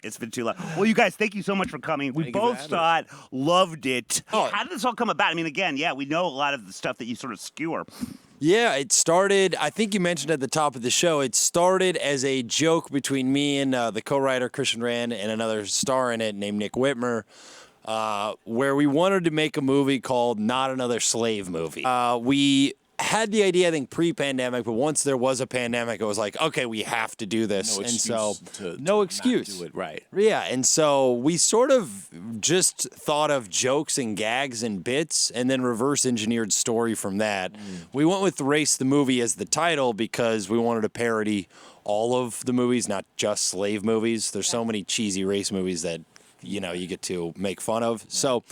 It's been too long. Well, you guys, thank you so much for coming. We both saw it, loved it. How did this all come about? I mean, again, we know a lot of the stuff that you sort of skewer. Yeah, it started, I think you mentioned at the top of the show, it started as a joke between me and the co-writer Christian Rand and another star in it named Nick Whitmer, where we wanted to make a movie called Not Another Slave Movie. We had the idea, I think, pre-pandemic, but once there was a pandemic, it was like, okay, we have to do this. No excuse no excuse. Not do it right. Yeah, and so we sort of just thought of jokes and gags and bits and then reverse engineered story from that. We went with Race the Movie as the title because we wanted to parody all of the movies, not just slave movies. There's so many cheesy race movies that you get to make fun of. So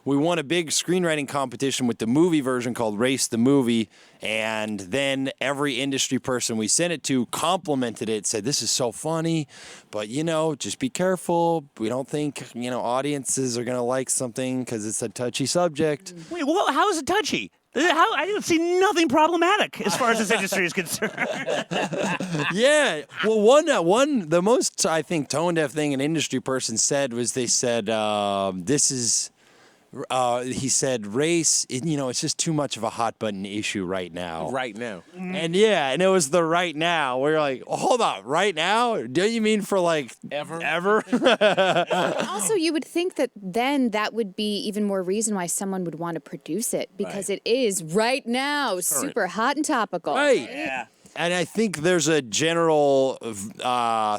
we won a big screenwriting competition with the movie version called Race the Movie, and then every industry person we sent it to complimented it, said, this is so funny, but, just be careful. We don't think, audiences are going to like something because it's a touchy subject. Wait, well, how is it touchy? I don't see nothing problematic as far as this industry is concerned. Yeah. Well, the most, I think, tone-deaf thing an industry person said was he said, race, it's just too much of a hot-button issue right now. Right now. And and it was the right now. We're like, hold on, right now? Don't you mean for ever? Also, you would think that then that would be even more reason why someone would want to produce it, because it is right now super hot and topical. Right. Yeah. And I think there's a general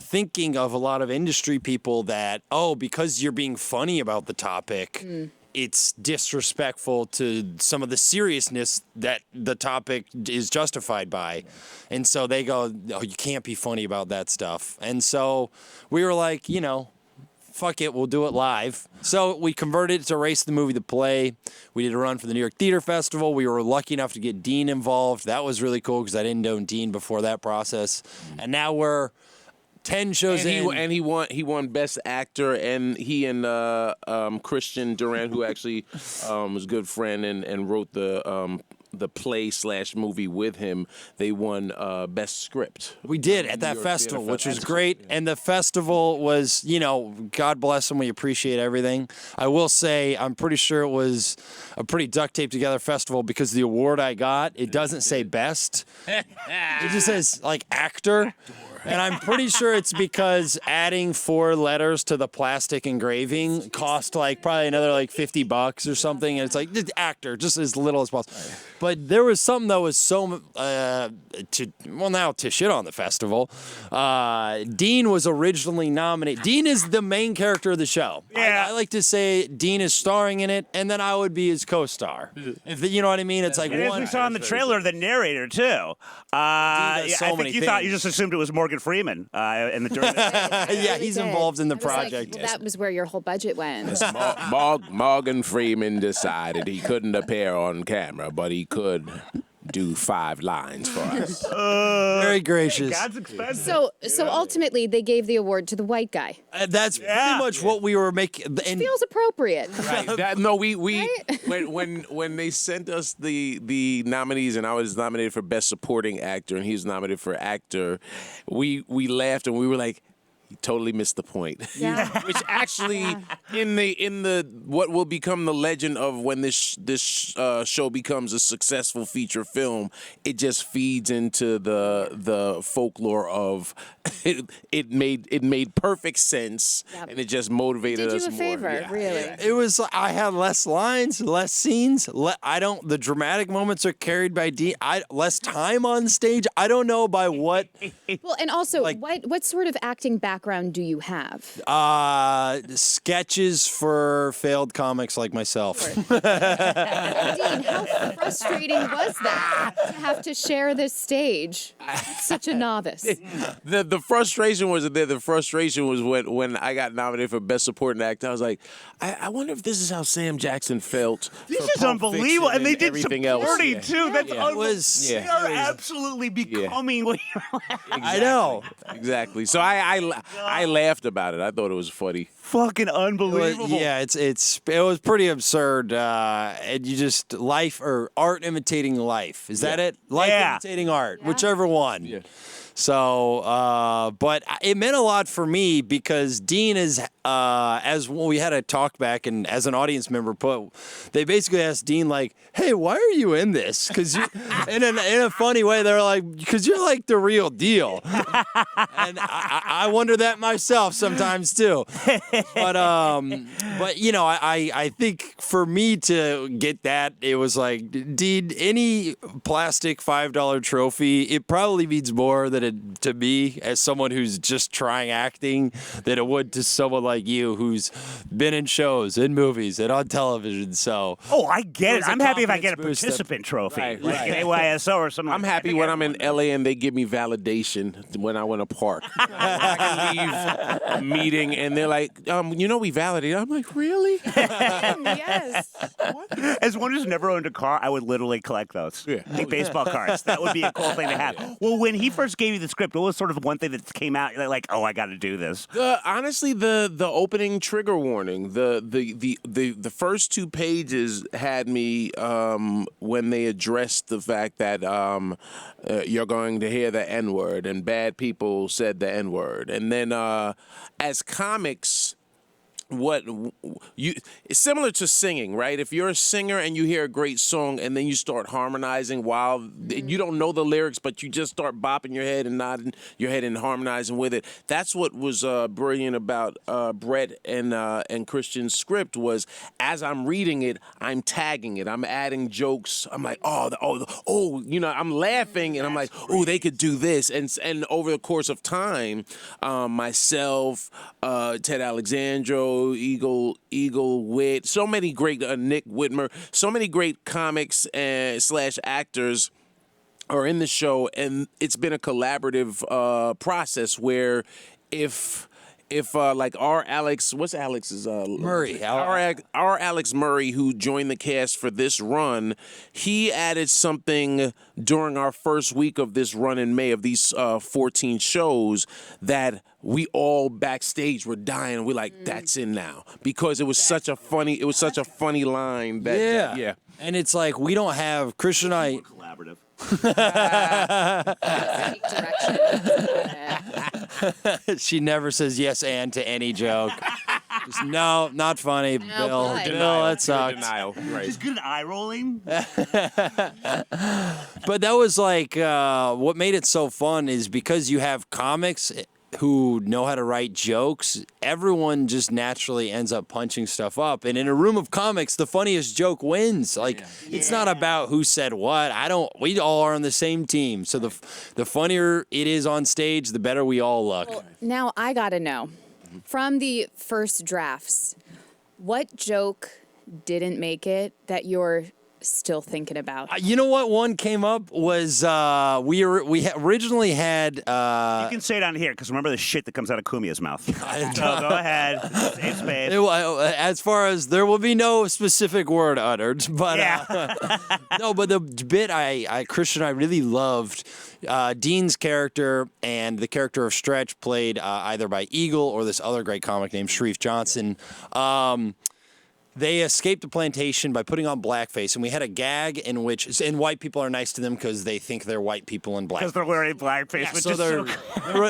thinking of a lot of industry people that, because you're being funny about the topic, it's disrespectful to some of the seriousness that the topic is justified by. And so they go, you can't be funny about that stuff. And so we were like, fuck it, we'll do it live. So we converted it to Race the Movie, the play. We did a run for the New York Theater Festival. We were lucky enough to get Dean involved. That was really cool because I didn't know Dean before that process. And now we're 10 shows in. And he won Best Actor, and he and Christian Durant, who actually was a good friend and wrote the play/movie with him, they won Best Script. We did at that festival, which was great. And the festival was, God bless them. We appreciate everything. I will say, I'm pretty sure it was a pretty duct taped together festival because the award I got, it doesn't say best. It just says actor. And I'm pretty sure it's because adding 4 letters to the plastic engraving cost probably another $50 or something. And it's just actor, just as little as possible. But there was something that was so, to shit on the festival. Dean was originally nominated. Dean is the main character of the show. Yeah. I like to say Dean is starring in it, and then I would be his co-star. If you know what I mean? It's and as we saw in the trailer, the narrator, too. I think you just assumed it was Morgan Freeman in the yeah, he's involved in the project. That was where your whole budget went. Morgan Freeman decided he couldn't appear on camera, but he could do 5 lines for us. Very gracious. God's expensive. So ultimately, they gave the award to the white guy. That's pretty much what we were making. Which feels appropriate. Right. When they sent us the nominees, and I was nominated for Best Supporting Actor, and he was nominated for Actor, we laughed and we were like, you totally missed the point. Yeah. Which actually, in the what will become the legend of when this show becomes a successful feature film, it just feeds into the folklore of it made perfect sense, and it just motivated us more. Did you a favor, really? It was, I had less lines, less scenes. The dramatic moments are carried by Dean. Less time on stage. I don't know by what. Well, and also, what sort of acting background do you have? Sketches for failed comics like myself. Dean, how frustrating was that to have to share this stage with such a novice? The frustration was there. The frustration was when I got nominated for Best Supporting Actor. I was like, I wonder if this is how Sam Jackson felt. This is unbelievable, and they did everything supporting else. too. That's They are absolutely becoming what you're. Exactly. I know. Exactly. So I laughed about it. I thought it was funny. Fucking unbelievable. It was pretty absurd. And you just life or art imitating life. Is that it? Life imitating art, whichever one. Yeah. So, but it meant a lot for me because Dean is, as we had a talk back, and as an audience member they basically asked Dean like, "Hey, why are you in this?" Because in a funny way, they're like, "Because you're like the real deal." And I wonder that myself sometimes too. But you know, I think for me to get that, it was like, Dean, any plastic $5 trophy, it probably means more than to me as someone who's just trying acting than it would to someone like you who's been in shows, in movies, and on television. So I get it. I'm happy if I get a participant trophy, Right. like an AYSO or something. I'm happy when I'm in LA and they give me validation when I win a park. I can leave a meeting and they're like, we validated. I'm like, really? Yes. As one who's never owned a car, I would literally collect those. Yeah. Like baseball cards. That would be a cool thing to have. Well, when he first gave you the script, what was sort of the one thing that came out like, I got to do this? Honestly, the opening trigger warning, the first 2 pages had me when they addressed the fact that you're going to hear the N-word and bad people said the N-word, and then as comics. It's similar to singing, right? If you're a singer and you hear a great song and then you start harmonizing while you don't know the lyrics, but you just start bopping your head and nodding your head and harmonizing with it. That's what was brilliant about Bret and Christian's script was as I'm reading it, I'm tagging it, I'm adding jokes. I'm like, I'm laughing and I'm like, they could do this. And over the course of time, myself, Ted Alexandro, Eagle Witt, so many great Nick Whitmer, so many great comics / actors are in the show, and it's been a collaborative process where if like our Alex, what's Alex's Murray, our Alex Murray, who joined the cast for this run, he added something during our first week of this run in May of these 14 shows that we all backstage were dying. We're like, that's in now because it was such a funny line that yeah. And it's like we don't have Christian and I. Collaborative. She never says yes and to any joke. Just, no, not funny, Bill. but- Bill, that sucked. Denial, right? Just good at eye rolling. But that was like what made it so fun is because you have comics who know how to write jokes, everyone just naturally ends up punching stuff up. And in a room of comics, the funniest joke wins. Like, it's not about who said what. We all are on the same team. So the funnier it is on stage, the better we all look. Well, now I gotta know, from the first drafts, what joke didn't make it that you're still thinking about? You know what one came up was we originally had You can say it on here because remember the shit that comes out of Kumia's mouth. So go ahead. Save space. as far as there will be no specific word uttered, but no, but the bit Christian and I really loved Dean's character and the character of Stretch played either by Eagle or this other great comic named Sharif Johnson. They escaped the plantation by putting on blackface, and we had a gag in which, and white people are nice to them because they think they're white people in blackface. Because they're wearing blackface, which So is they're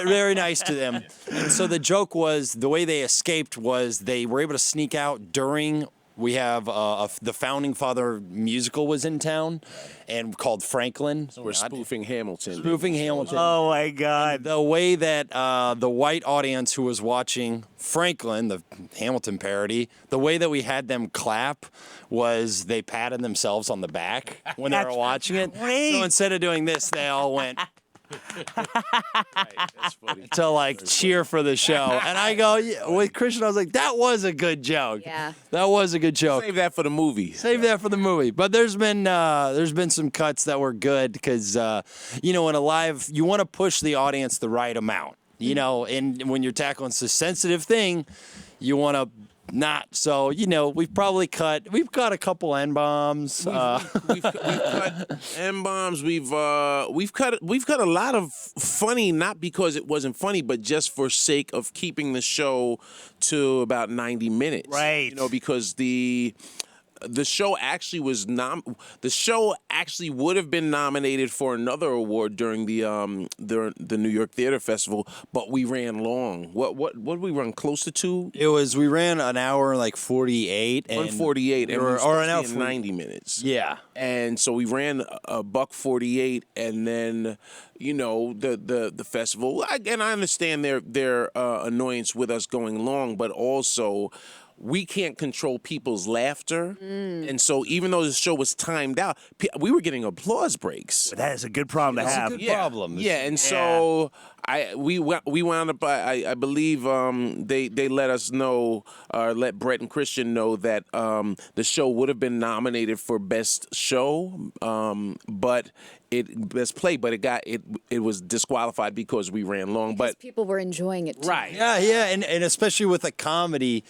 very nice to them. And so the joke was, the way they escaped was they were able to sneak out during, we have the Founding Father musical was in town, and called Franklin. We're spoofing Hamilton. Oh my God. The way that the white audience who was watching Franklin, the Hamilton parody, the way that we had them clap was they patted themselves on the back when they were watching it. Great. So instead of doing this, they all went That's funny. to like cheer for the show. And I go, with Christian, I was like, that was a good joke. Yeah. That was a good joke. Save that for the movie. Save that for the movie. But there's been some cuts that were good because in a live, you want to push the audience the right amount. And when you're tackling a sensitive thing, you want to not. So we've cut a couple N-bombs. We've cut M-bombs. We've cut a lot of funny, not because it wasn't funny, but just for sake of keeping the show to about 90 minutes. Right. Because the the show actually was the show actually would have been nominated for another award during the New York Theater Festival, but we ran long. What did we run, close to 2? We ran an hour like 48 and 148 and or an hour 90 minutes. Yeah. And so we ran a $1:48, and then the festival. And I understand their annoyance with us going long, but also we can't control people's laughter. And so even though the show was timed out, we were getting applause breaks. That is a good problem to have. It's a good problem. Yeah, and so we wound up. I believe they let us know, let Bret and Christian know that the show would have been nominated for best show, but best play, but it was disqualified because we ran long. But people were enjoying it too. Right. Yeah, and especially with a comedy.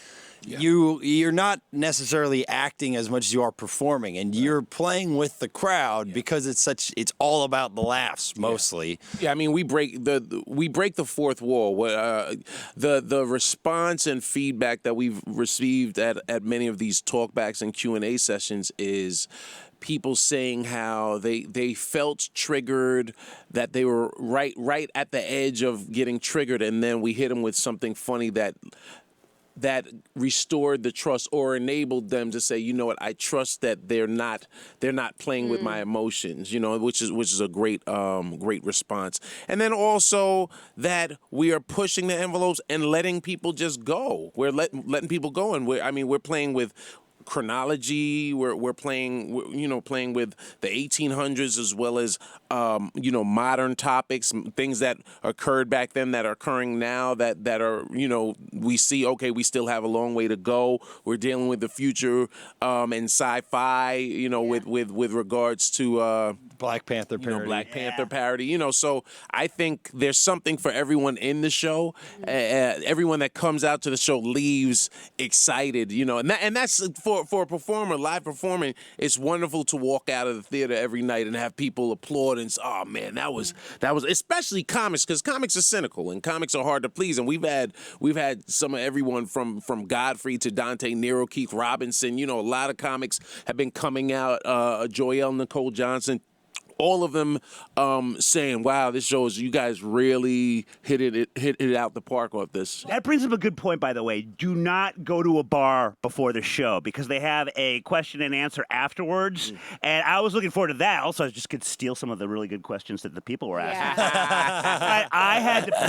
Yeah. You're not necessarily acting as much as you are performing, and you're playing with the crowd because it's all about the laughs mostly. Yeah, I mean we break the fourth wall. The response and feedback that we've received at many of these talkbacks and Q&A sessions is people saying how they felt triggered, that they were right at the edge of getting triggered, and then we hit them with something funny that restored the trust or enabled them to say, you know what, I trust that they're not playing with my emotions, which is a great response. And then also that we are pushing the envelopes and letting people just go. We're letting people go, and we're playing with chronology. We're playing with the 1800s as well as modern topics, things that occurred back then that are occurring now that are we see, okay, we still have a long way to go. We're dealing with the future and sci-fi, with regards to Black Panther parody. Black Panther parody. So I think there's something for everyone in the show. Everyone that comes out to the show leaves excited, and that's for a performer, live performing. It's wonderful to walk out of the theater every night and have people applaud and say, oh man, that was especially comics, because comics are cynical and comics are hard to please, and we've had some of everyone from Godfrey to Dante Nero, Keith Robinson. A lot of comics have been coming out. Joelle Nicole Johnson. All of them saying, wow, this shows you guys really hit it out the park with this. That brings up a good point, by the way. Do not go to a bar before the show because they have a question and answer afterwards. And I was looking forward to that. Also, I just could steal some of the really good questions that the people were asking. Yeah.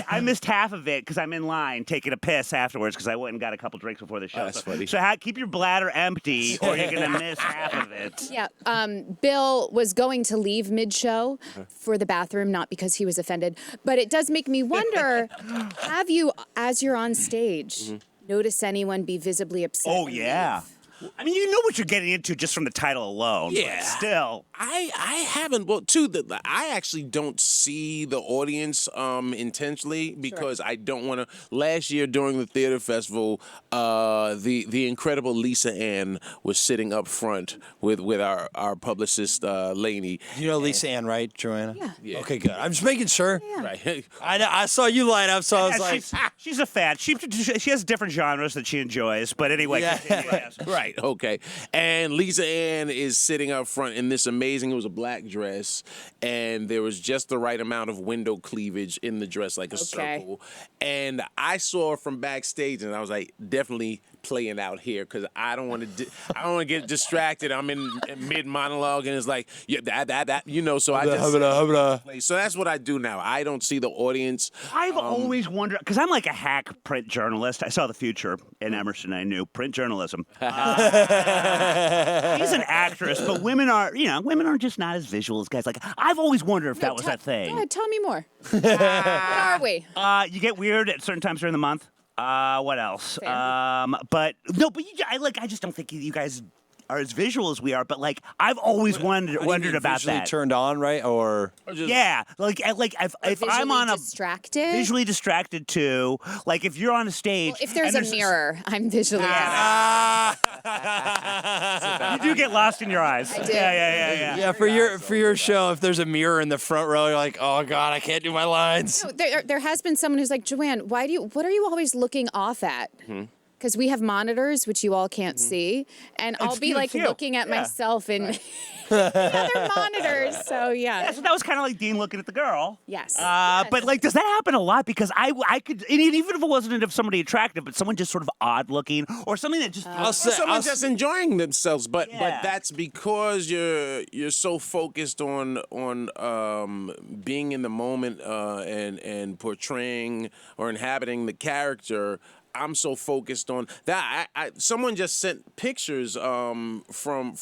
I missed half of it because I'm in line taking a piss afterwards because I went and got a couple drinks before the show. Oh, that's funny. So keep your bladder empty or you're going to miss half of it. Yeah. Bill was going to leave mid-show for the bathroom, not because he was offended, but it does make me wonder, have you, as you're on stage, notice anyone be visibly upset? Oh, yeah. I mean, you know what you're getting into just from the title alone. Yeah. But still. I haven't. Well, too, I actually don't see the audience intentionally because I don't want to. Last year during the theater festival, the incredible Lisa Ann was sitting up front with our publicist Lainey. You know Lisa Ann, right, Joanna? Yeah. Okay, good. I'm just making sure. Yeah. Right. I saw you line up, so I was like, she's a fan. She has different genres that she enjoys. But anyway, continue. Right, okay. And Lisa Ann is sitting up front in this amazing, it was a black dress, and there was just the right amount of window cleavage in the dress, like a circle. And I saw her from backstage, and I was like, definitely playing out here, because I don't want to get distracted. I'm in mid monologue, and it's like, yeah, that, so I just so that's what I do now. I don't see the audience. I've always wondered, because I'm like a hack print journalist. I saw the future in Emerson. I knew print journalism. She's an actress, but women are just not as visual as guys. Like, I've always wondered if that was that thing. Go ahead, tell me more. What are we? You get weird at certain times during the month. What else? Fair. But I just don't think you guys are as visual as we are. But like, I've always wondered about visually that. Turned on, right? Or yeah, if I'm on a distracted, visually distracted too. Like if you're on a stage, well, if there's a mirror, I'm visually. You do get lost in your eyes. I do. Yeah. Yeah, for your show, if there's a mirror in the front row, you're like, oh God, I can't do my lines. No, there has been someone who's like, Joanne, what are you always looking off at? because we have monitors, which you all can't see, and I'll be like looking at myself in other monitors. So Yeah, so that was kind of like Dean looking at the girl. Yes. But like, does that happen a lot? Because I could, and even if it wasn't of somebody attractive, but someone just sort of odd looking, or something that just Or someone just enjoying themselves, but that's because you're so focused on being in the moment and portraying or inhabiting the character. I'm so focused on that. Someone just sent pictures from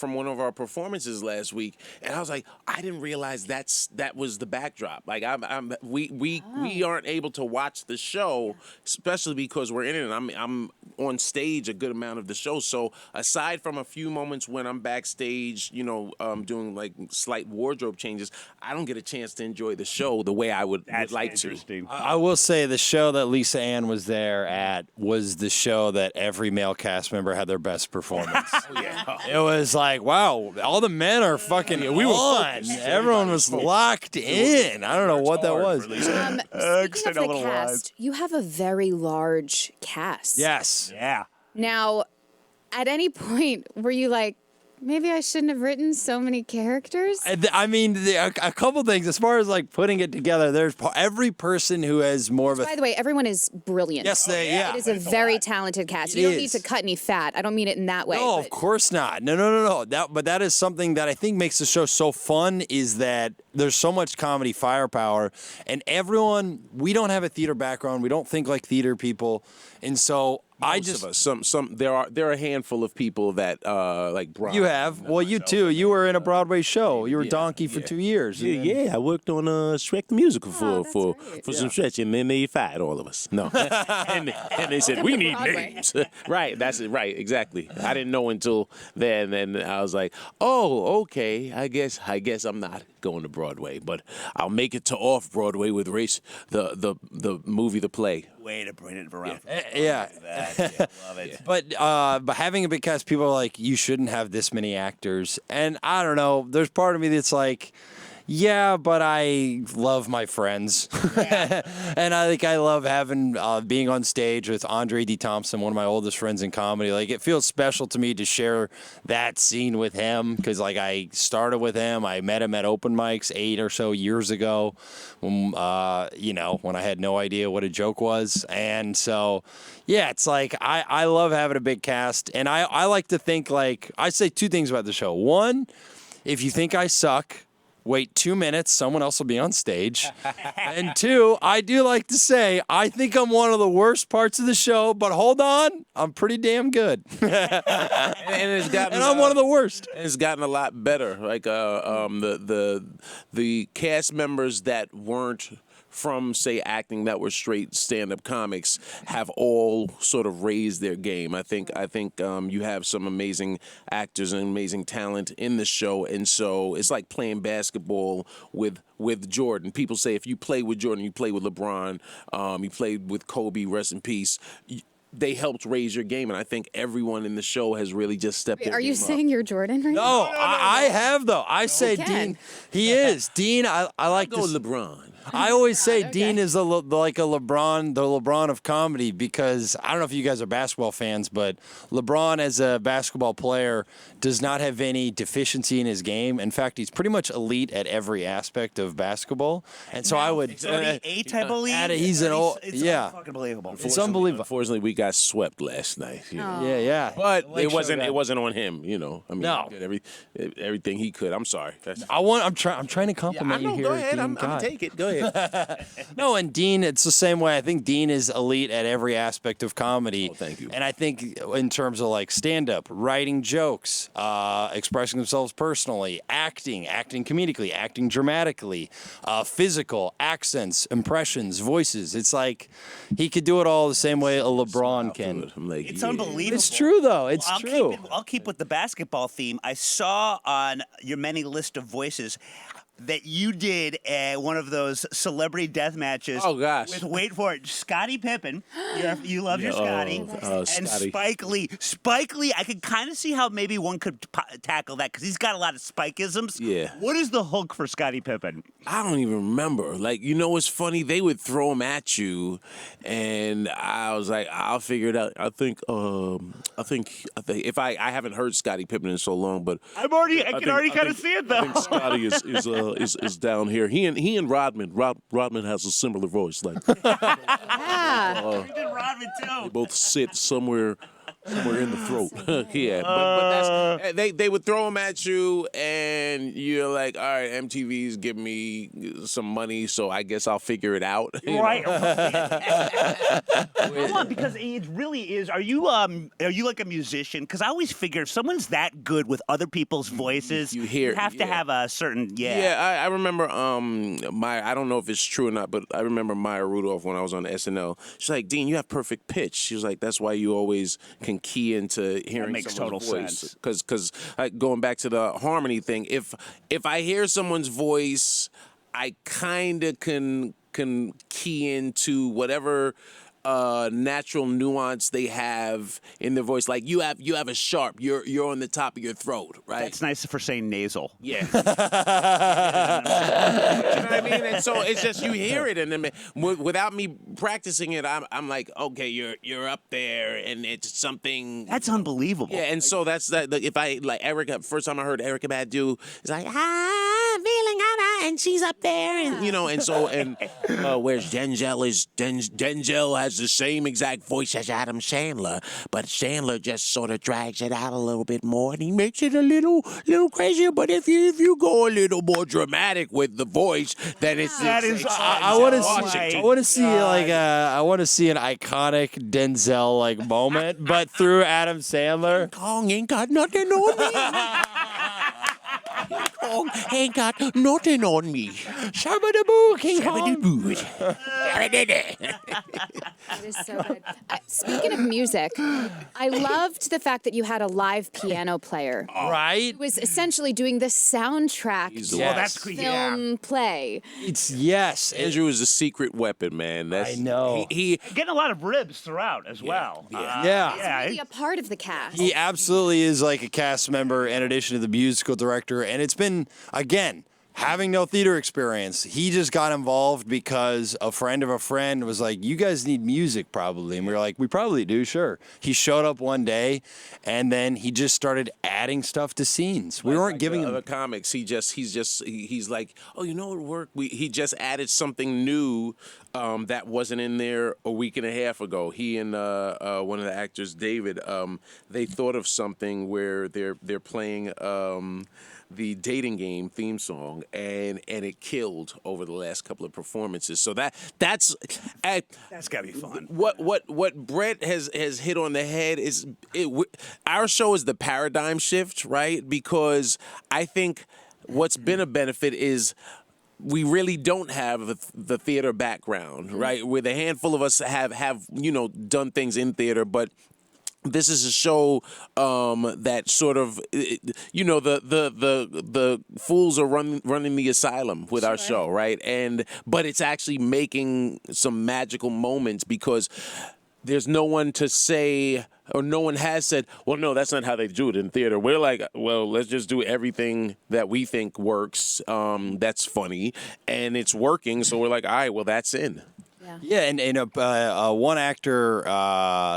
one of our performances last week, and I was like, I didn't realize that was the backdrop. Like we aren't able to watch the show, especially because we're in it. And I'm on stage a good amount of the show. So aside from a few moments when I'm backstage, doing like slight wardrobe changes, I don't get a chance to enjoy the show the way I would like to. I will say the show that Lisa Ann was there at was the show that every male cast member had their best performance. It was like, wow, all the men are fucking we were on. Everyone was locked in. I don't know what that was. Speaking of the cast, you have a very large cast. Yes. Yeah. Now, at any point, were you like, maybe I shouldn't have written so many characters? I mean, a couple things as far as like putting it together. There's every person who has more of a. By the way, everyone is brilliant. Yes, It is a very talented cast. You don't need to cut any fat. I don't mean it in that way. No, of course not. No. But that is something that I think makes the show so fun is that there's so much comedy firepower, and everyone. We don't have a theater background. We don't think like theater people, and so. Most of us. There are a handful of people that like Brian. You have. Well, you too. You were in a Broadway show. You were Donkey for 2 years. Yeah, I worked on Shrek the Musical for some stretch, and then they fired all of us. No, and they said we need names. Right, that's it. Right, exactly. I didn't know until then, and I was like, oh, okay. I guess I'm not going to Broadway, but I'll make it to Off-Broadway with Race, the movie, the play. Way to bring it around. Yeah. Love it. But having a big cast, people are like, you shouldn't have this many actors. And I don't know. There's part of me that's like, yeah, but I love my friends. And I love having being on stage with Andre D. Thompson, one of my oldest friends in comedy. Like, it feels special to me to share that scene with him because, like, I started with him. I met him at open mics 8 or so years ago when, when I had no idea what a joke was. And so, yeah, it's like I love having a big cast. And I like to think, like, I say 2 things about the show. One, if you think I suck, wait 2 minutes, someone else will be on stage. And 2, I do like to say, I think I'm one of the worst parts of the show, but hold on, I'm pretty damn good. and I'm one of the worst. And it's gotten a lot better. Like the cast members that weren't from, say, acting, that were straight stand-up comics, have all sort of raised their game. I think you have some amazing actors and amazing talent in the show, and so it's like playing basketball with Jordan. People say if you play with Jordan, you play with LeBron, you played with Kobe, rest in peace. They helped raise your game, and I think everyone in the show has really just stepped their Are you game saying you're Jordan right now? No, I have, though. I say Dean. He is. Dean, I like Go to... LeBron. I always say Dean is like a LeBron, the LeBron of comedy, because I don't know if you guys are basketball fans, but LeBron as a basketball player does not have any deficiency in his game. In fact, he's pretty much elite at every aspect of basketball. And so I would... 38, I believe. He's an old... It's yeah. fucking believable. It's unbelievable. Unfortunately, we got swept last night. Yeah. But it wasn't on him, I mean, No. he did everything he could. I'm sorry. I'm trying to compliment you here. Go ahead. Dean. I'm take it. Go ahead. No, and Dean, it's the same way. I think Dean is elite at every aspect of comedy. Oh, thank you. And I think in terms of like stand-up, writing jokes, expressing themselves personally, acting comedically, acting dramatically, physical, accents, impressions, voices. It's like he could do it all the same way a LeBron can. It's unbelievable. It's true, though. It's true. I'll keep with the basketball theme. I saw on your many list of voices that you did one of those celebrity death matches. Oh, gosh. With, wait for it, Scottie Pippen. You love your Scotty. And Scotty. Spike Lee. Spike Lee, I could kind of see how maybe one could tackle that because he's got a lot of Spikeisms. Yeah. What is the hook for Scottie Pippen? I don't even remember. Like, you know what's funny? They would throw them at you, and I was like, I'll figure it out. I think if I haven't heard Scottie Pippen in so long, but I can already kind of see it though. I think Scotty is down here. He and Rodman. Rodman has a similar voice. Like Yeah. We did Rodman they too. both sit somewhere in the throat. Yeah, but that's they would throw them at you, and you're like, all right, MTV's giving me some money, so I guess I'll figure it out. You know? Right. Come on, because it really is. Are you like a musician? Because I always figure if someone's that good with other people's voices, You hear- have to yeah. have a certain Yeah, I remember I don't know if it's true or not, but I remember Maya Rudolph when I was on SNL. She's like, Dean, you have perfect pitch. She was like, that's why you always can key into hearing makes someone's total voice. sense. Because going back to the harmony thing, if I hear someone's voice, I kind of can key into whatever natural nuance they have in their voice. Like you have a sharp. You're on the top of your throat, right? That's nice for saying nasal. Yeah. You know what I mean? And so it's just you hear it, and then without me practicing it, I'm like, okay, you're up there, and it's something. That's unbelievable. Yeah, and so that's that. Like, if I like Erica, first time I heard Erica Badu, it's like I'm feeling hot, and she's up there, and and so where's Denzel is Denzel has the same exact voice as Adam Sandler, but Sandler just sort of drags it out a little bit more, and he makes it a little crazier. But if you go a little more dramatic with the voice, then it's That is- I want to Washington. see. I want to see I want to see an iconic Denzel like moment, but through Adam Sandler. Kong ain't got nothing on me. Kong ain't got nothing on me. Shabba-daboo, King Kong. That is so good. Speaking of music, I loved the fact that you had a live piano player Right? who was essentially doing the soundtrack He's to the the Well, Yes. that's cool. Yeah. film play. It's yes. Andrew is a secret weapon, man. That's, I know. He Getting a lot of ribs throughout as well. Yeah. Yeah. Really a part of the cast. He absolutely is like a cast member in addition to the musical director. And it's been, again, having no theater experience. He just got involved because a friend of a friend was like, you guys need music probably. And we were like, we probably do, sure. He showed up one day and then he just started adding stuff to scenes. We weren't giving other him. comics. He's like, oh, you know what would work? He just added something new that wasn't in there a week and a half ago. He and one of the actors, David, they thought of something where they're playing the dating game theme song, and it killed over the last couple of performances. So that's gotta be fun. What Bret has hit on the head is our show is the paradigm shift, right? Because I think what's been a benefit is we really don't have the theater background, right? Where the handful of us have done things in theater, but this is a show that sort of, the fools are running the asylum with our show, right? But it's actually making some magical moments because there's no one to say, or no one has said, well, no, that's not how they do it in theater. We're like, well, let's just do everything that we think works. That's funny, and it's working. So we're like, all right, well, that's in. Yeah, and one actor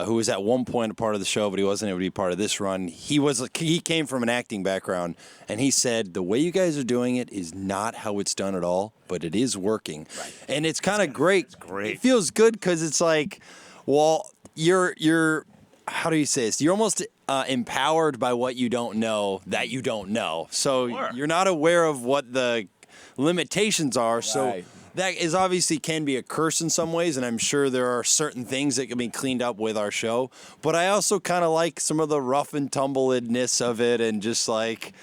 who was at one point a part of the show, but he wasn't able to be part of this run. He came from an acting background, and he said the way you guys are doing it is not how it's done at all, but it is working, right. And it's kind of great. It's great. It feels good because it's like, well, you're how do you say this? You're almost empowered by what you don't know that you don't know, so Sure. you're not aware of what the limitations are. So. Right. That is obviously can be a curse in some ways, and I'm sure there are certain things that can be cleaned up with our show. But I also kind of like some of the rough and tumbledness of it, and just like,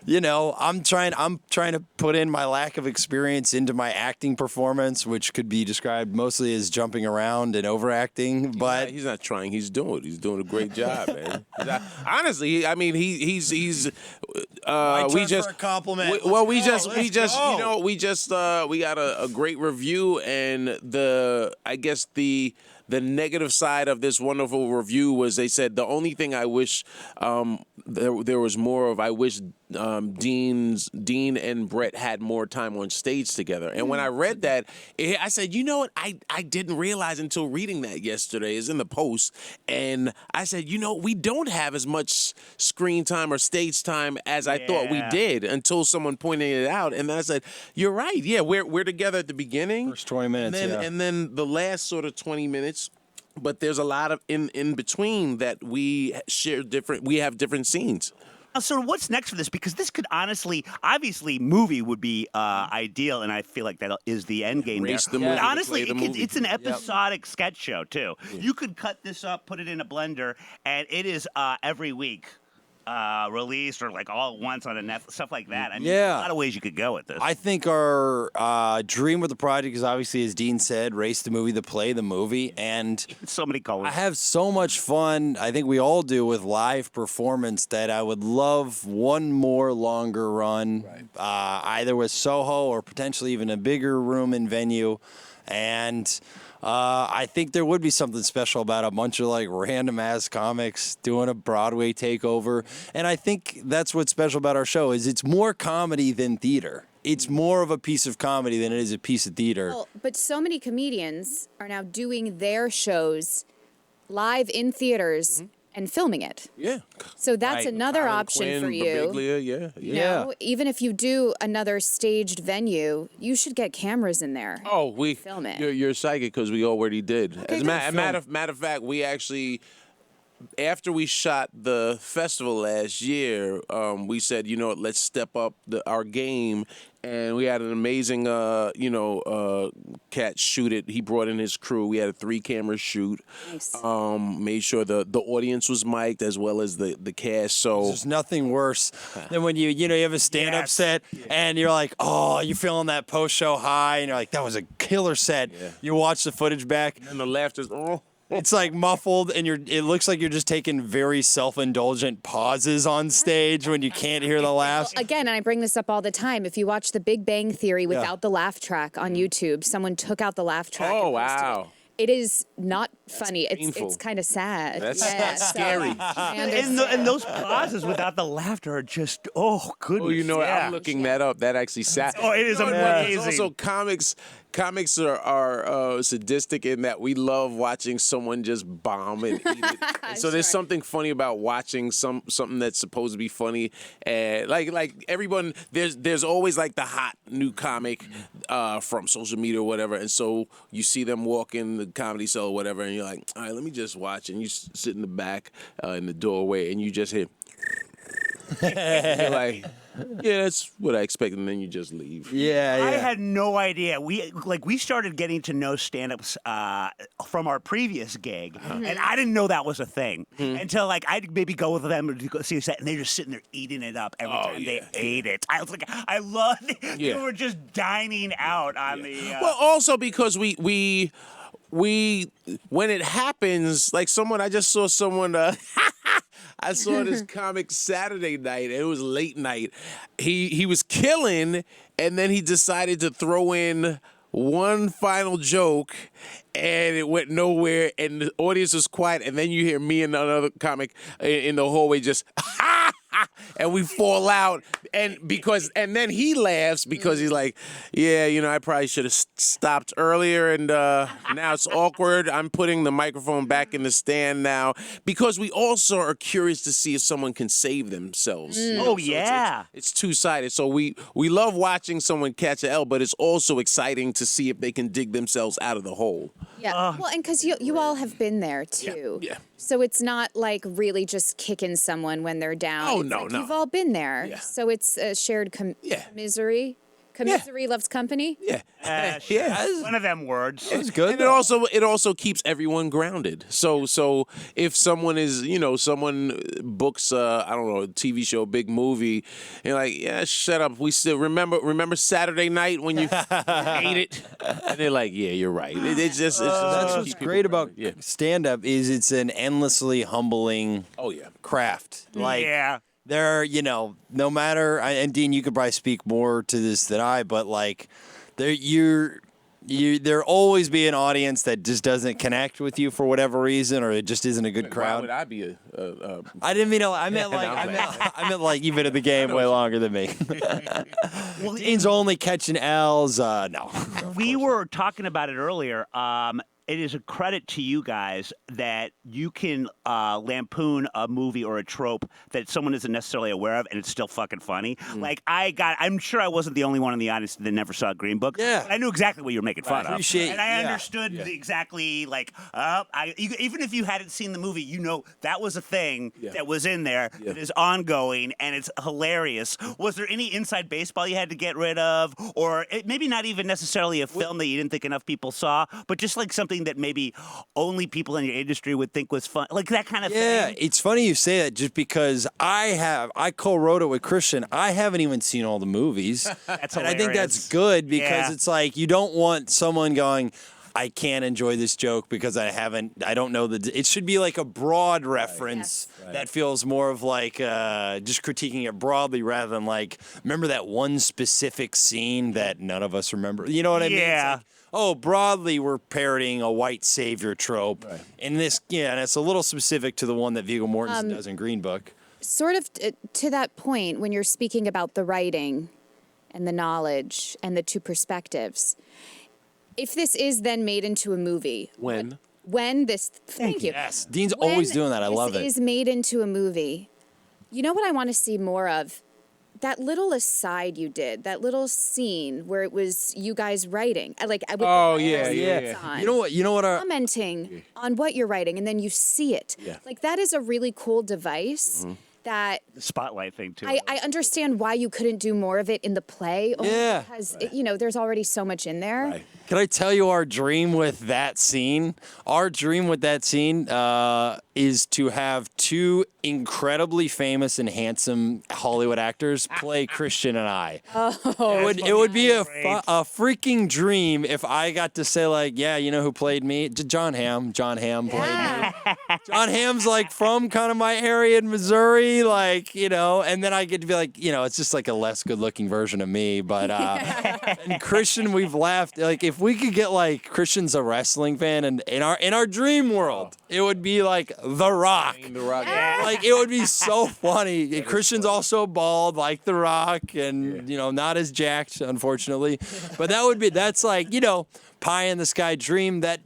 I'm trying to put in my lack of experience into my acting performance, which could be described mostly as jumping around and overacting. But He's not trying. He's doing a great job, man. Honestly, I mean, he's we just for a compliment. well, we Let's just go. we just we got a great review, and I guess the negative side of this wonderful review was they said the only thing I wish there was more of. I wish Dean and Bret had more time on stage together. And when I read that, I said, you know what? I didn't realize until reading that yesterday. It's in the post, and I said, we don't have as much screen time or stage time as I thought we did until someone pointed it out. And then I said, you're right. Yeah, we're together at the beginning, First 20 minutes, and then the last sort of 20 minutes. But there's a lot of in between that we have different scenes. So what's next for this? Because this could obviously, movie would be ideal, and I feel like that is the end game there. Race the movie But to honestly, play the movie. it's an episodic sketch show too. You could cut this up, put it in a blender, and it is every week released or like all at once on a Netflix, stuff like that. I mean, there's a lot of ways you could go with this. I think our dream with the project is obviously, as Dean said, race the movie, the play the movie, and so many colors. I have so much fun. I think we all do with live performance that I would love one more longer run, either with Soho or potentially even a bigger room and venue, and. I think there would be something special about a bunch of like random ass comics doing a Broadway takeover. And I think that's what's special about our show is it's more comedy than theater. It's more of a piece of comedy than it is a piece of theater. Well, but so many comedians are now doing their shows live in theaters and filming it. Yeah. So that's Right. another Colin option Quinn, for you. Birbiglia, You know, even if you do another staged venue, you should get cameras in there. Oh, we Film it. You're psychic because we already did. As a matter of fact, we actually, after we shot the festival last year, we said, let's step up our game, and we had an amazing, cat shoot it. He brought in his crew. We had a 3-camera shoot. Nice. Made sure the audience was mic'd as well as the cast. So There's nothing worse than when you have a stand-up set and you're like, oh, you're feeling that post-show high, and you're like, that was a killer set. Yeah. You watch the footage back, and the laughter's it's like muffled, and it looks like you're just taking very self-indulgent pauses on stage when you can't hear the laughs. Again, and I bring this up all the time. If you watch The Big Bang Theory without the laugh track on YouTube, someone took out the laugh track. Oh, and posted wow. it. It is not funny. painful. It's kind of sad. That's so scary. I and understand. those pauses without the laughter are just goodness. I'm looking that up. That actually sat. Oh, it is You know what? amazing. It's also, comics are sadistic in that we love watching someone just bomb and eat it. And so there's Sure. something funny about watching something that's supposed to be funny, and like everyone, there's always like the hot new comic from social media or whatever, and so you see them walk in the comedy cell or whatever, and you're like, all right, let me just watch, and you sit in the back in the doorway, and you just hear. You're like, yeah, that's what I expected, and then you just leave. I had no idea. We started getting to know stand-ups from our previous gig, and I didn't know that was a thing until I'd maybe go with them to go see a set, and they're just sitting there eating it up every time they ate it. I was like, I loved it. They were just dining out on the. Well, also because we when it happens, like I just saw someone. I saw this comic Saturday night. It was late night. He was killing, and then he decided to throw in one final joke, and it went nowhere, and the audience was quiet, and then you hear me and another comic in the hallway just and we fall out, and then he laughs because he's like, yeah, I probably should have stopped earlier, and now it's awkward. I'm putting the microphone back in the stand now because we also are curious to see if someone can save themselves. Oh, yeah. It's two-sided. So we love watching someone catch an L, but it's also exciting to see if they can dig themselves out of the hole. Yeah, well, and because you all have been there too. Yeah. So it's not like really just kicking someone when they're down. Oh, It's no, like no. You've all been there. Yeah. So it's a shared misery. Commisery loves company. Yeah. Yeah, one of them words. It's good. And it also keeps everyone grounded. So if someone is, someone books I don't know, a TV show, a big movie, and you're like, yeah, shut up. We still remember Saturday night when you ate it? And they're like, yeah, you're right. It's just That's what's keep people great about grounded. stand-up is it's an endlessly humbling Oh yeah. craft. Like Yeah. They're, no matter, and Dean, you could probably speak more to this than I, but like, there'll always be an audience that just doesn't connect with you for whatever reason, or it just isn't a good crowd. Why would I be I didn't mean. I meant like you've been in the game way longer than me. Well, Dean's only catching L's. No. we were talking about it earlier. It is a credit to you guys that you can lampoon a movie or a trope that someone isn't necessarily aware of, and it's still fucking funny. Like I'm sure I wasn't the only one in the audience that never saw Green Book. Yeah. But I knew exactly what you were making fun of, and I understood exactly like even if you hadn't seen the movie, that was a thing that was in there that is ongoing and it's hilarious. Was there any inside baseball you had to get rid of, or maybe not even necessarily a film that you didn't think enough people saw, but just like something that maybe only people in your industry would think was fun, like that kind of thing? Yeah, it's funny you say that just because I co-wrote it with Christian. I haven't even seen all the movies. That's and hilarious. I think that's good because it's like you don't want someone going, I can't enjoy this joke because I don't know it should be like a broad reference that feels more of like just critiquing it broadly rather than like, remember that one specific scene that none of us remember? You know what I mean? Yeah. It's like, broadly we're parodying a white savior trope. Right. And and it's a little specific to the one that Viggo Mortensen does in Green Book. Sort of to that point, when you're speaking about the writing and the knowledge and the two perspectives, if this is then made into a movie, when thank you. Yes, Dean's always doing that. I love it. This is made into a movie. You know what I want to see more of? That little aside you did, that little scene where it was you guys writing, with yeah. You know what? Commenting on what you're writing, and then you see it. Yeah. Like that is a really cool device. That The spotlight thing too. I understand why you couldn't do more of it in the play. Because there's already so much in there. Right. Can I tell you our dream with that scene? Our dream with that scene is to have two incredibly famous and handsome Hollywood actors play Christian and I. It would be a freaking dream if I got to say like, yeah, you know who played me? John Hamm. John Hamm played me. John Hamm's like from kind of my area in Missouri, and then I get to be like, it's just like a less good-looking version of me. But and Christian, we've laughed. Like if we could get like Christian's a wrestling fan, and in our dream world, it would be like The Rock. The Rock. Like it would be so funny. And Christian's also bald like The Rock, and not as jacked, unfortunately. But that's like pie in the sky dream that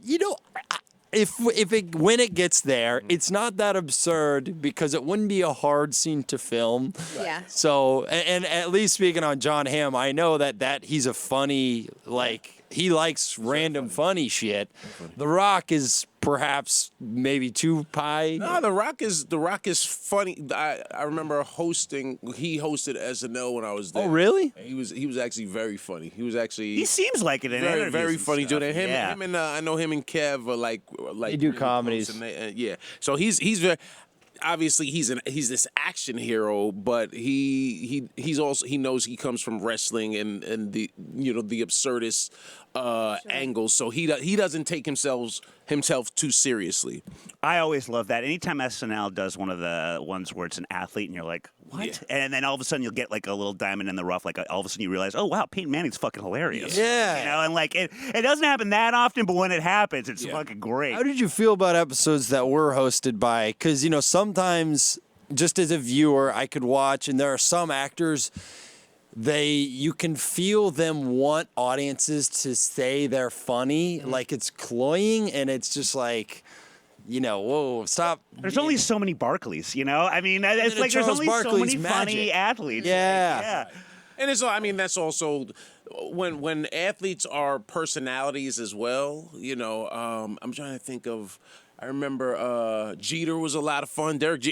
when it gets there, it's not that absurd because it wouldn't be a hard scene to film. Yeah. So, and at least speaking on John Hamm, I know that he's a funny, he likes random funny shit. The Rock is perhaps maybe too pie. No, The Rock is funny. I remember he hosted SNL when I was there. Oh, really? He was actually very funny. He seems like it in very, interviews very and funny stuff. dude. And him and I know him and Kev are like They do really comedies. close, and so he's very obviously he's this action hero, but he's also he knows he comes from wrestling and the the absurdist angles, so he doesn't take himself too seriously. I always love that. Anytime SNL does one of the ones where it's an athlete and you're like, what? Yeah. And then all of a sudden you'll get like a little diamond in the rough. Like all of a sudden you realize, oh wow, Peyton Manning's fucking hilarious. Yeah. And like it doesn't happen that often, but when it happens, it's fucking great. How did you feel about episodes that were hosted by? Because sometimes just as a viewer, I could watch, and there are some actors. You can feel them want audiences to say they're funny, like it's cloying, and it's just like, whoa, stop. There's only so many Barkleys, I mean, it's like there's Charles only so Barkley's many funny magic. athletes. Yeah. And that's also when athletes are personalities as well. I'm trying to think of. I remember Jeter was a lot of fun. Derek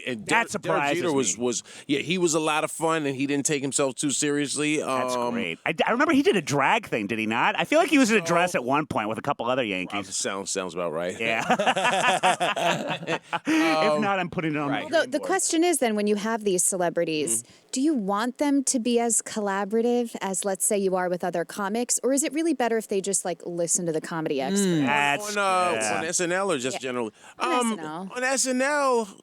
surprises Jeter me. was he was a lot of fun, and he didn't take himself too seriously. That's great. I remember he did a drag thing, did he not? I feel like he was in a dress at one point with a couple other Yankees. Sounds about right. Yeah. If not, I'm putting it on. Right. Well, the question is then, when you have these celebrities, do you want them to be as collaborative as, let's say, you are with other comics, or is it really better if they just listen to the comedy experts? On SNL or just generally? On SNL. On SNL,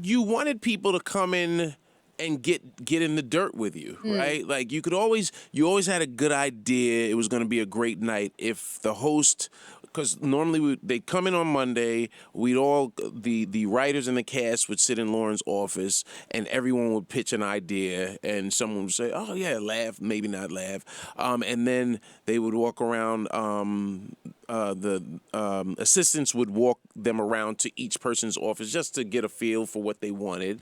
you wanted people to come in and get in the dirt with you, right? Like you always had a good idea it was going to be a great night if the host, because normally they'd come in on Monday, the writers and the cast would sit in Lauren's office and everyone would pitch an idea and someone would say, oh yeah, laugh, maybe not laugh. And then they would walk around, the assistants would walk them around to each person's office just to get a feel for what they wanted.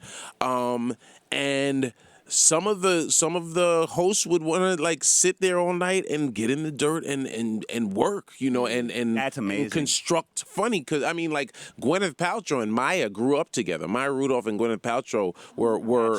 And some of the hosts would want to like sit there all night and get in the dirt and work, and That's amazing. And construct funny, because I mean, like Gwyneth Paltrow and Maya grew up together. Maya Rudolph and Gwyneth Paltrow were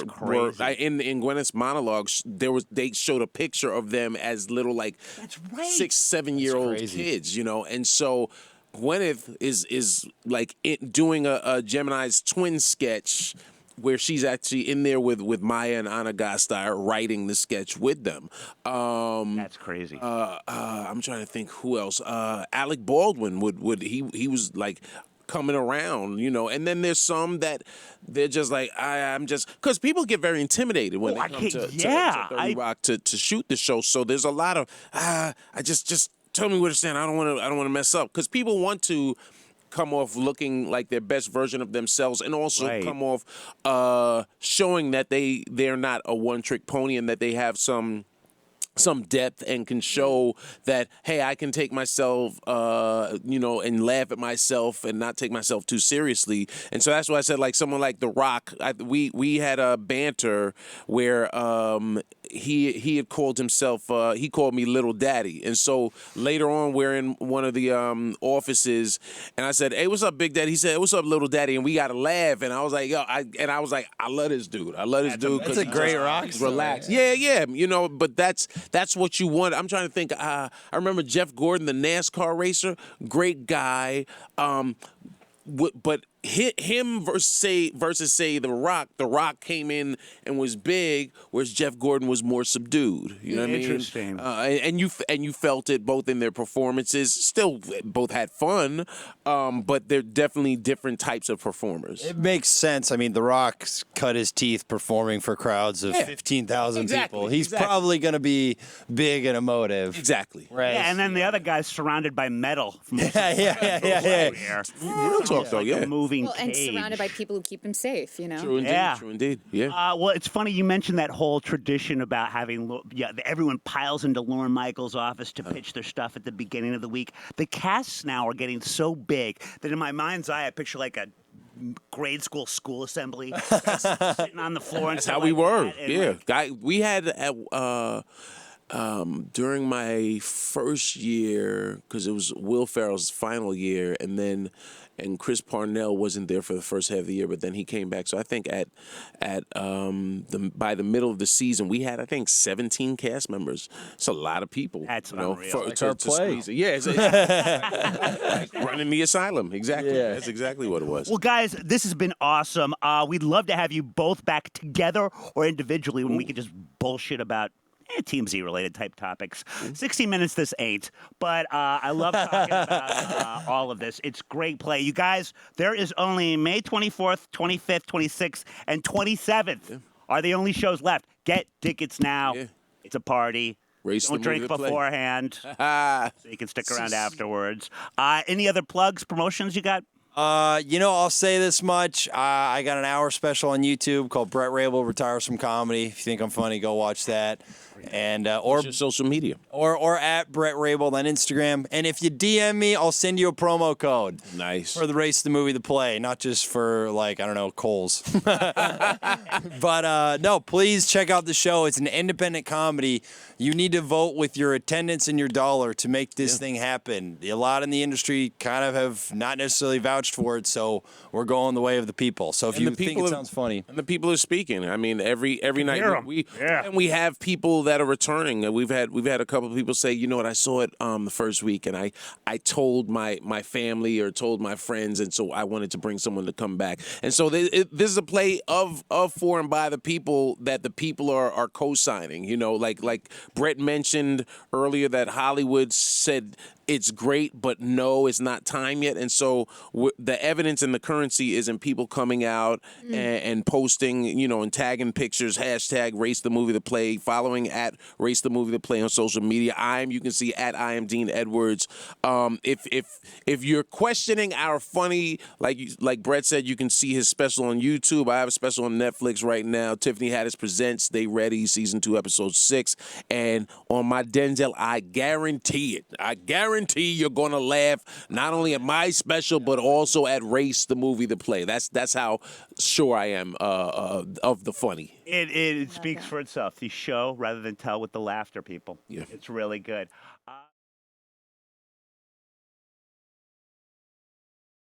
in Gwyneth's monologues. They showed a picture of them as little like 6-7-year-old kids, and so. Gwyneth is like doing a Gemini's twin sketch where she's actually in there with Maya and Anna Gasteyer writing the sketch with them. That's crazy. I'm trying to think who else. Alec Baldwin he was like coming around, and then there's some that they're just like, I'm just, because people get very intimidated when they come to 30 Rock to shoot the show. So there's a lot of, I just tell me where to stand. I don't want to mess up, because people want to come off looking like their best version of themselves, and also come off showing that they're not a one-trick pony and that they have some depth and can show that, hey, I can take myself, and laugh at myself and not take myself too seriously. And so that's why I said, like, someone like The Rock, we had a banter where he had called himself, he called me Little Daddy. And so later on, we're in one of the offices, and I said, hey, what's up, Big Daddy? He said, hey, what's up, Little Daddy? And we got to laugh. And I was like, I love this dude. I love this dude. That's a great rock star. Relax. Yeah. But that's what you want. I'm trying to think. I remember Jeff Gordon, the NASCAR racer, great guy. But him versus say The Rock. The Rock came in and was big, whereas Jeff Gordon was more subdued. You know what I mean? Interesting. And you felt it both in their performances. Still, both had fun, but they're definitely different types of performers. It makes sense. I mean, The Rock's cut his teeth performing for crowds of 15,000 people. He's probably going to be big and emotive. Exactly. Right. Yeah, and then the other guy's surrounded by metal. From Yeah. Real talk, though. Yeah. A moving and cage. surrounded by people who keep him safe, True indeed. Yeah. True indeed. Yeah. Well, it's funny you mentioned that whole tradition about having everyone piles into Lorne Michaels' office to pitch their stuff at the beginning of the week. The casts now are getting so big that in my mind's eye, I picture like a grade school assembly sitting on the floor. That's how we were. Yeah. We had during my first year, because it was Will Ferrell's final year, and Chris Parnell wasn't there for the first half of the year, but then he came back. So I think by the middle of the season, we had 17 cast members. It's a lot of people. That's unreal. Like our play. Yeah, it's like running the asylum. Exactly. Yeah. That's exactly what it was. Well, guys, this has been awesome. We'd love to have you both back together or individually when we could just bullshit about TMZ related type topics. 60 Minutes this ain't, but I love talking about all of this. It's great play. You guys, there is only May 24th, 25th, 26th, and 27th are the only shows left. Get tickets now. Yeah. It's a party. Don't drink beforehand so you can stick around afterwards. Any other plugs, promotions you got? I'll say this much. I got an hour special on YouTube called Bret Raybould Retires from Comedy. If you think I'm funny, go watch that. And or your social media, or at Bret Raybould on Instagram. And if you DM me, I'll send you a promo code. Nice. For the Race, the Movie, the Play, not just for Kohl's. But no, please check out the show. It's an independent comedy. You need to vote with your attendance and your dollar to make this thing happen. A lot in the industry kind of have not necessarily vouched for it, so we're going the way of the people. So if you think it sounds funny, and the people are speaking. I mean, every night we have people that are returning. We've had a couple of people say, you know what, I saw it the first week, and I told my family or told my friends, and so I wanted to bring someone to come back. And so this is a play of for and by the people that the people are co-signing. Like Bret mentioned earlier that Hollywood said it's great, but no, it's not time yet. And so the evidence and the currency is in people coming out and posting, you know, and tagging pictures, hashtag Race the Movie the Play, following at Race the Movie the Play on social media. You can see at I am Dean Edwards. If you're questioning our funny, like Bret said, you can see his special on YouTube. I have a special on Netflix right now. Tiffany Haddish Presents Stay Ready, season 2, episode 6. And on my Denzel, I guarantee it. I guarantee you're gonna laugh not only at my special but also at Race the Movie the Play. That's how sure I am of the funny. It speaks for itself. The show rather than tell with the laughter, people. Yeah. It's really good.